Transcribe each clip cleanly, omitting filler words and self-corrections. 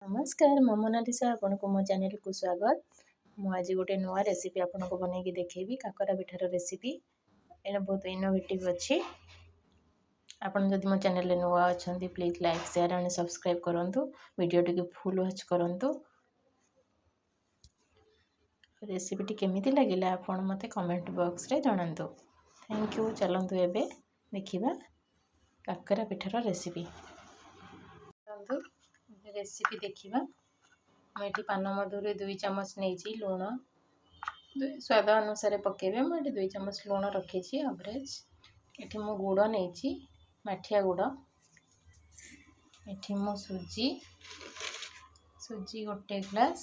नमस्कार मो मोनालिसा आपको मो चैनल को स्वागत। मु आज गोटे नुआ रेसिपी आपको बनैकी देखेबी काकरा पिठार रेसिपी। यहाँ बहुत इनोवेटिव अच्छी। आपन जदि मो चैनल नुआ अच्छा please like share and subscribe करंतु। वीडियो टी फुल वॉच करंतु। रेसिपी टी केमिति लागिला आपन मते कमेंट बॉक्स रे जणांतु। Thank you. चलंतु एबे देखिबा काकरा पिठार रेसिपी। रेसिपी देखिबा मुझे पान मधुरी 2 चम्मच नहीं लुण स्वाद अनुसार पकेबे। मुझे 2 चम्मच लुण रखी एवरेज। ये मु गुड़ नहीं माठिया गुड़। ये मु सुजी गोटे ग्लास।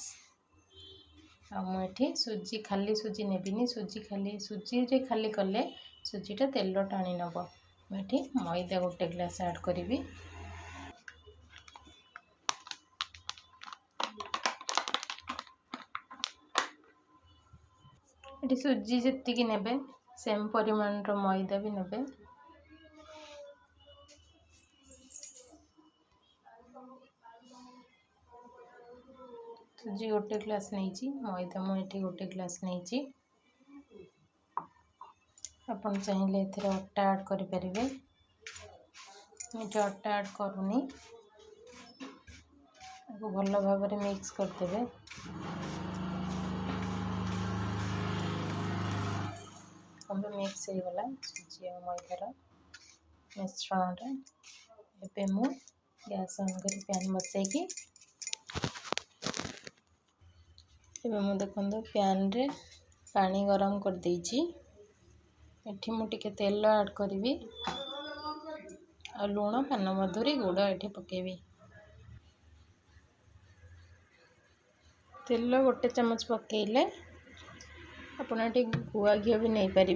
मुझे सुजी खाली सुजी नेबिनी। सुजी रे खाली कले सुजीटा तेल टाणी नब। मुझे मैदा गोटे ग्लास ऐड करी। ये सुजी जी ने सेम परिमाण मैदा भी ने। सुजी गोटे ग्लास नहीं मैदा मुझे गोटे ग्लास नहीं। अपन चाहिए अटा ऐड करें। मुझे अटा ऐड करूनी। भल भाव में मिक्स करदे। मिक्स हो गला सुजी और मैदार मिश्रण। एबे मु गैस ऑन कर पैन बसैकी मु देखो पैन रे पानी गरम कर देइछि। एठी मु टिके तेल ऐड करी और लुण पान मधुरी गुड़ एठी पकेबी। तेल गोटे चम्मच पकेले आपण गुआ घी भी नहीं पारे।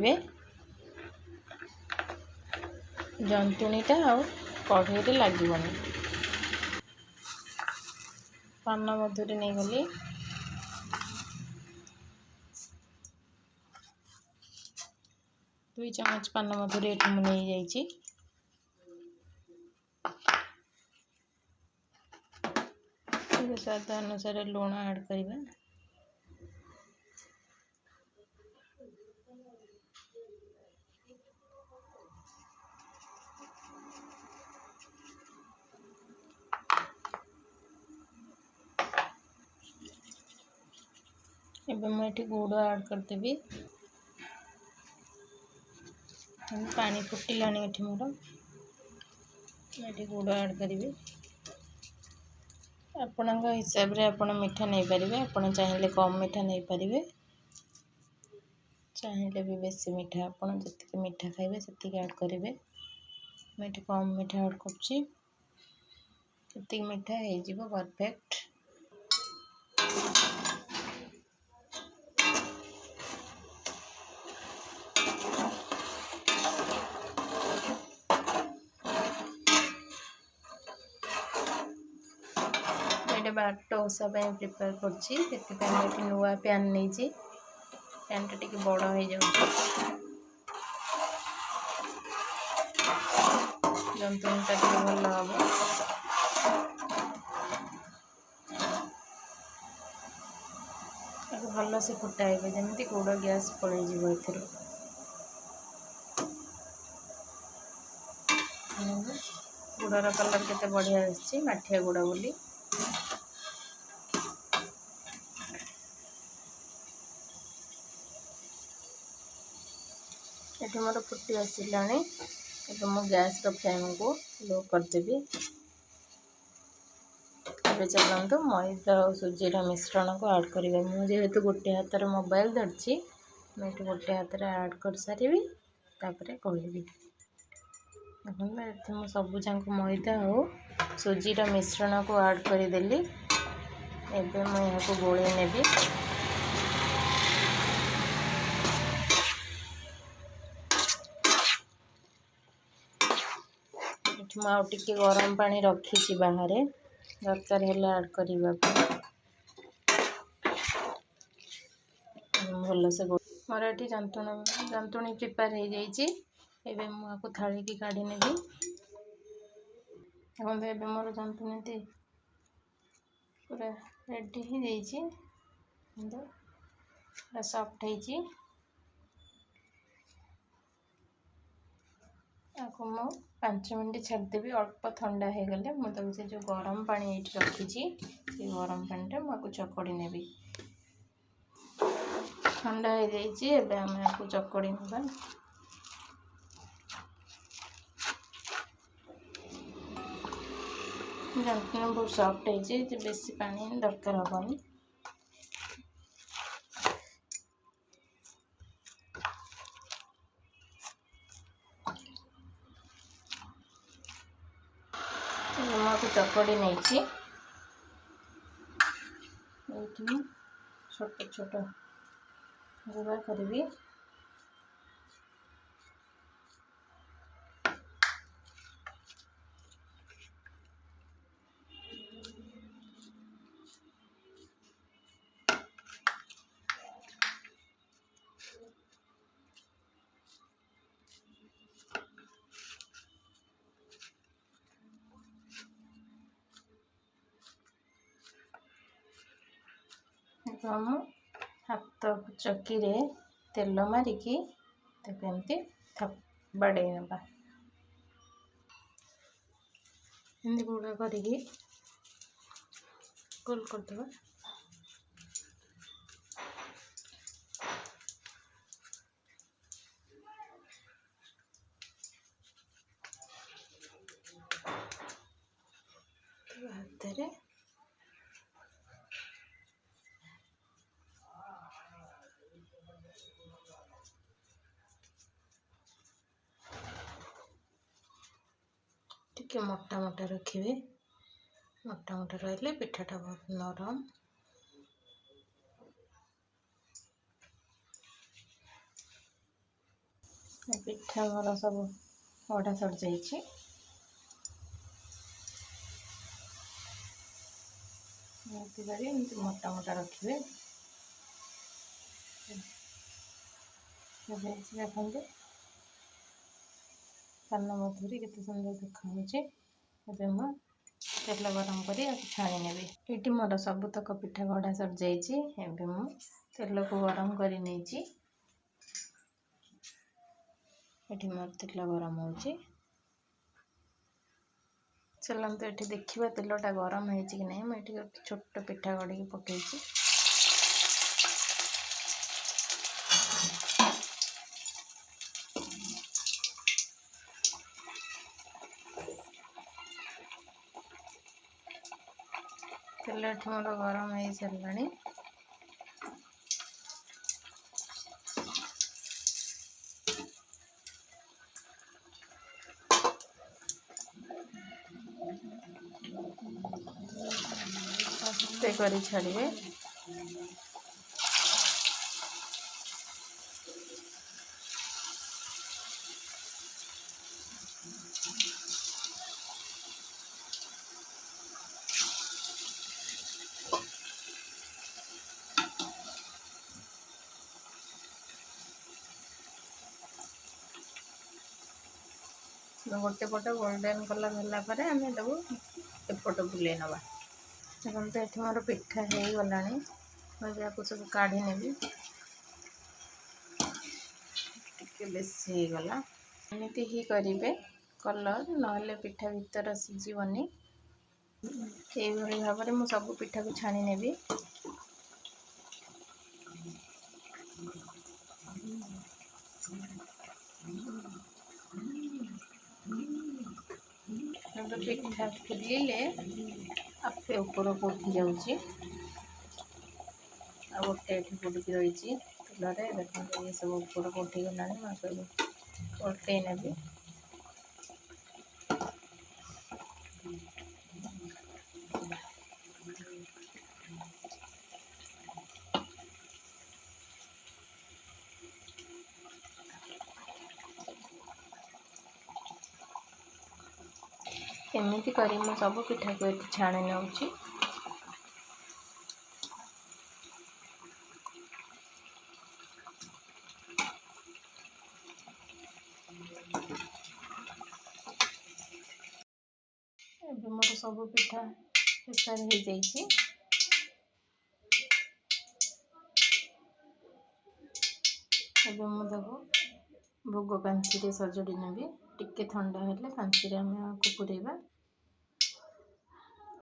जंतुणीटा आ कढ़ई रे लगनी। पान मधुरी नहीं गली 2 चम्मच पान मधुरी ये नहीं जाइए। स्वाद अनुसार लुण ऐड करवा। एबे मुझे गुड़ ऐड करदेवी। पानी फुटिलानी ये मोर गुड़ ऐड करी। आपण हिसाब रे आपण मीठा नहीं पारे। आपण चाहिए कम मीठा नहीं पारे। चाहिए भी बेसी मीठा आपण जी मीठा खाइबे से ऐड करेंगे। मुझे कम मीठा ऐड कर मीठा हो परफेक्ट। बाट ओसा प्रिपेयर कर नुआ पैन नहीं। पैन टा टी बड़ हो जंतुणीटा भल हम। भल से फुटाइबे जमी गुड़ गैस पलैजा। गुड़र कलर केते बढ़िया आसी माठिया गुड़ बोली। ये मोर फुटी आसला। मु गैस फ्लेम को लो करदेवी। चलते मैदा और सुजीर मिश्रण को ऐड करेंगे। मुझे गोटे हाथ मोबाइल धरची मुझे गोटे हाथ ऐड कर सारी कहबी। देखो सबू जाक मैदा और सुजीर मिश्रण को ऐड करदेली। एबे मैं यहाँ गोले नेबी। मुझे गरम पानी रखी बाहर दरकार है ऐड करने भल से। मोर ये जंतुणी प्रिपेयर हो जाइए। मुझे थाली की काढ़ी नेबी। मोर जंतुणी पूरा रेडी ही जाइए पूरा सॉफ्ट है आपको मु 5 मिनट छाड़देवी अल्प ठंडा हो गले मुझे से जो गरम पानी ये रखी से गरम पानी मुझे चकड़ी नेबी ठंडा हो जाइए आम आपको चकड़ी ना जानते हैं बहुत सॉफ्ट है बेसी पानी दरकार हेनी चकड़ी नहीं छोट छोट गुड़ा करी हम हाथ चकी रे तेल मारिकी एमती बाड़े ना एमती गुड़ा करी गोल करदे हाथ रे टिके मोटा मोटा रखिए मोटा मोटा रही पिठाटा बहुत नरम पिठा मोर सब गढ़ा सड़ जाइए मोटा मोटा रखिए देखते कान मधुरी केते सुंदर देखा मु तेल गरम कर छाणी नेबी ये मोर सबुतक पिठा गढ़ा सर जाइए मु तेल को गरम कर मोर तेल गरम हो चलते ये देखा तेलटा गरम है कि नहीं मुझे छोट पिठा गढ़ी पकई तेल मोर गरम हो सारे कर छाड़िए गोटे पट गोल्डन कलर है आम एपट बुले नवा देखते ये मोर पिठा हो गला मुझे आपको सब काढ़ी नेबी बेसी गला एमती ही करेंगे कलर ना पिठा भीतर सीझीबनी भाव में मुझे सब पिठा को छाणी नेबी पिठा फुलिले आपे ऊपर को उठी जाऊँगी आ गोटे ये बुड़की रही तेल देखते ये सब ऊपर को उठी गला सब उल्टे नेबी एमती करी मु सब पिठा को छाणी नौची मोर सब पिठा प्रेसर हो जाइए ଏବେ ମୁଁ ତାକୁ ଭୋଗ କାଞ୍ଚିରେ ସଜଡ଼ି ନେବି। ଟିକେ ଥଣ୍ଡା ହେଲେ କାଞ୍ଚିରେ ଆମେ ଆକୁ ପୁରେଇବା।